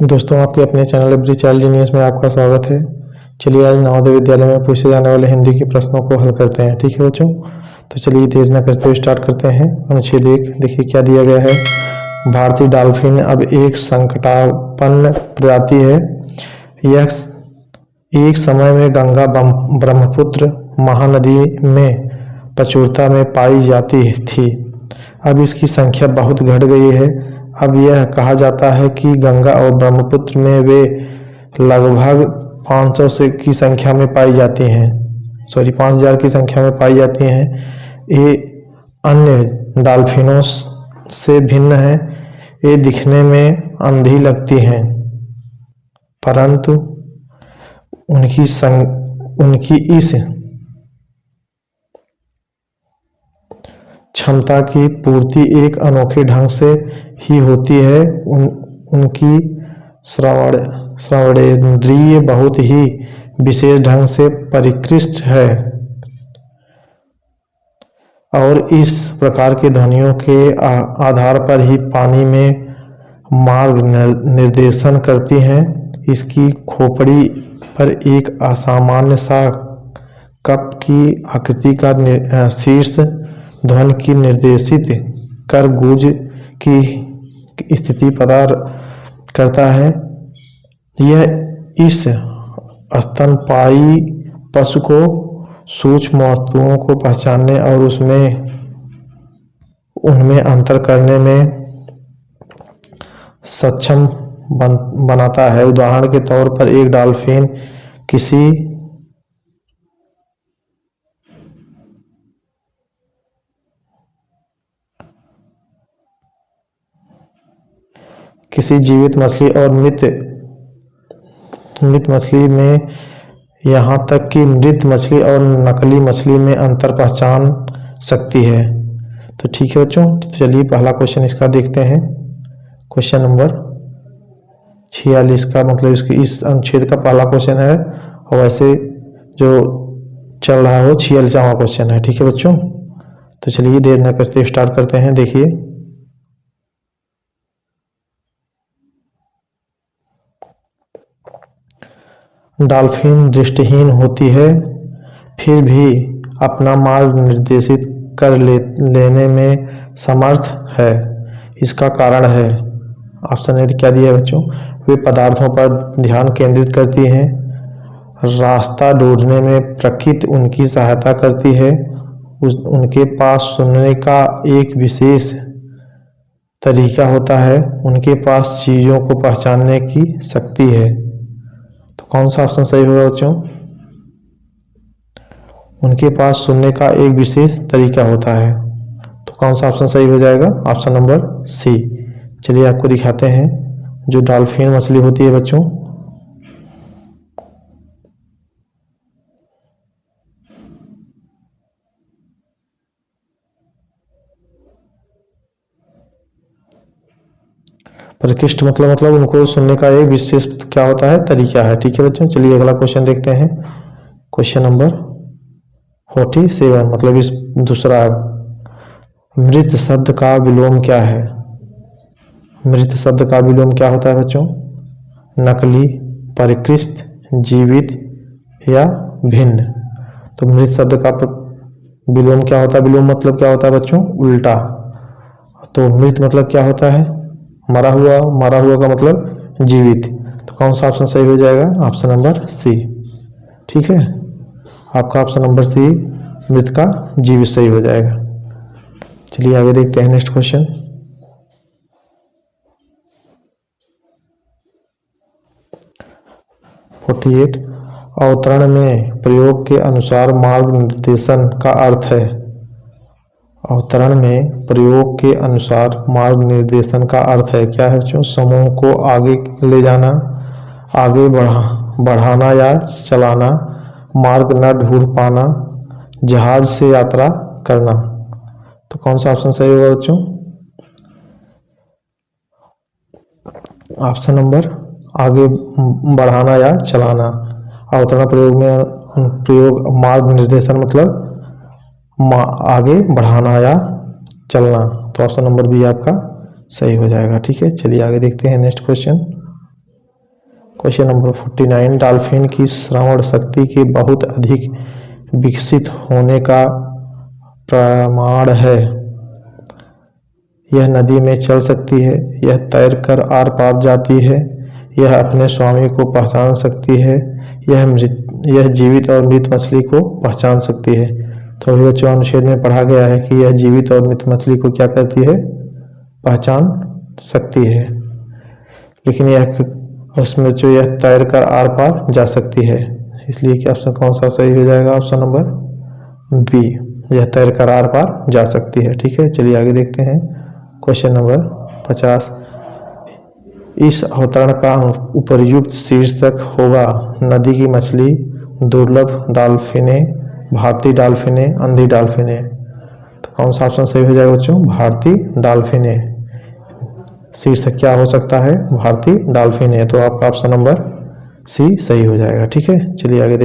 दोस्तों, आपके अपने चैनल एवरी चाइल्ड जीनियस में आपका स्वागत है। चलिए आज नवोदय विद्यालय में पूछे जाने वाले हिंदी के प्रश्नों को हल करते हैं। ठीक है बच्चों, तो चलिए देर न करते हुए स्टार्ट करते हैं। अनुच्छेद 1 देखिए क्या दिया गया है। भारतीय डॉल्फिन अब एक संकटापन्न प्रजाति है। यह एक समय में गंगा ब्रह्मपुत्र महानदी में प्रचुरता में पाई जाती थी। अब इसकी संख्या बहुत घट गई है। अब यह कहा जाता है कि गंगा और ब्रह्मपुत्र में वे लगभग 500 से की संख्या में पाई जाती हैं 5000 की संख्या में पाई जाती हैं। ये अन्य डॉल्फिनों से भिन्न है। ये दिखने में अंधी लगती हैं, परंतु उनकी इस क्षमता की पूर्ति एक अनोखे ढंग से ही होती है। उनकी श्रवणेंद्रिय बहुत ही विशेष ढंग से परिष्कृत है और इस प्रकार के ध्वनियों के आधार पर ही पानी में मार्ग निर्देशन करती हैं। इसकी खोपड़ी पर एक असामान्य सा कप की आकृति का शीर्ष ध्वनि की निर्देशित कर गूंज की स्थिति प्रदान करता है। यह इस स्तनपायी पशु को सूक्ष्म वस्तुओं को पहचानने और उनमें अंतर करने में सक्षम बनाता है। उदाहरण के तौर पर एक डॉल्फिन किसी जीवित मछली और मृत मछली में, यहाँ तक कि मृत मछली और नकली मछली में अंतर पहचान सकती है। तो ठीक है बच्चों, तो चलिए पहला क्वेश्चन इसका देखते हैं। क्वेश्चन नंबर 46 का मतलब इस अनुच्छेद का पहला क्वेश्चन है और वैसे जो चल रहा है वो 46वां क्वेश्चन है। ठीक है बच्चों, तो चलिए देर न करते स्टार्ट करते हैं। देखिए डॉल्फिन दृष्टिहीन होती है, फिर भी अपना मार्ग निर्देशित कर लेने में समर्थ है। इसका कारण है, ऑप्शन ए क्या दिया है बच्चों, वे पदार्थों पर ध्यान केंद्रित करती हैं। रास्ता ढूंढने में प्रकृति उनकी सहायता करती है। उनके पास सुनने का एक विशेष तरीका होता है। उनके पास चीज़ों को पहचानने की शक्ति है। तो कौन सा ऑप्शन सही होगा बच्चों? उनके पास सुनने का एक विशेष तरीका होता है, तो कौन सा ऑप्शन सही हो जाएगा? Option number C. चलिए आपको दिखाते हैं जो डॉल्फिन मछली होती है बच्चों, परिष्कृत मतलब उनको सुनने का एक विशेष क्या होता है, तरीका है। ठीक है बच्चों, चलिए अगला क्वेश्चन देखते हैं। क्वेश्चन नंबर 47 मतलब इस दूसरा, मृत शब्द का विलोम क्या है? मृत शब्द का विलोम क्या होता है बच्चों? नकली, परिष्कृत, जीवित या भिन्न। तो मृत शब्द का विलोम क्या होता है? विलोम मतलब क्या होता है बच्चों? उल्टा। तो मृत मतलब क्या होता है? मरा हुआ का मतलब जीवित। तो कौन सा ऑप्शन सही हो जाएगा? Option number C. ठीक है, आपका ऑप्शन नंबर सी मृत का जीवित सही हो जाएगा। चलिए आगे देखते हैं नेक्स्ट क्वेश्चन। अवतरण में प्रयोग के अनुसार मार्ग निर्देशन का अर्थ है। अवतरण में प्रयोग के अनुसार मार्ग निर्देशन का अर्थ है क्या है बच्चों? समूह को आगे ले जाना, आगे बढ़ाना या चलाना, मार्ग न ढूंढ पाना, जहाज से यात्रा करना। तो कौन सा ऑप्शन सही होगा बच्चों? ऑप्शन नंबर आगे बढ़ाना या चलाना। अवतरण प्रयोग मार्ग निर्देशन मतलब आगे बढ़ाना या चलना। तो ऑप्शन नंबर बी आपका सही हो जाएगा। ठीक है, चलिए आगे देखते हैं next question. Question number 49, dolphin की श्रवण शक्ति के बहुत अधिक विकसित होने का प्रमाण है। यह नदी में चल सकती है, यह तैरकर आर पार जाती है, यह अपने स्वामी को पहचान सकती है, यह जीवित और मृत मछली को पहचान सकती है। तो अभी बच्चों अनुच्छेद में पढ़ा गया है कि यह जीवित और मृत मछली को क्या करती है, पहचान सकती है। लेकिन यह उसमें जो यह तैरकर आर पार जा सकती है, इसलिए कि ऑप्शन कौन सा सही हो जाएगा, ऑप्शन नंबर बी, यह तैरकर आर पार जा सकती है। ठीक है, चलिए आगे देखते हैं। क्वेश्चन नंबर 50, इस अवतरण का उपर्युक्त शीर्षक होगा नदी की मछली, दुर्लभ डॉल्फिने, भारतीय डॉल्फिने, अंधी डॉल्फिने। तो कौन सा ऑप्शन सही हो जाएगा बच्चों, भारतीय डॉल्फिने। शीर्षक क्या हो सकता है, भारतीय डॉल्फिने। तो आपका ऑप्शन नंबर सी सही हो जाएगा। ठीक है, चलिए आगे देखते हैं।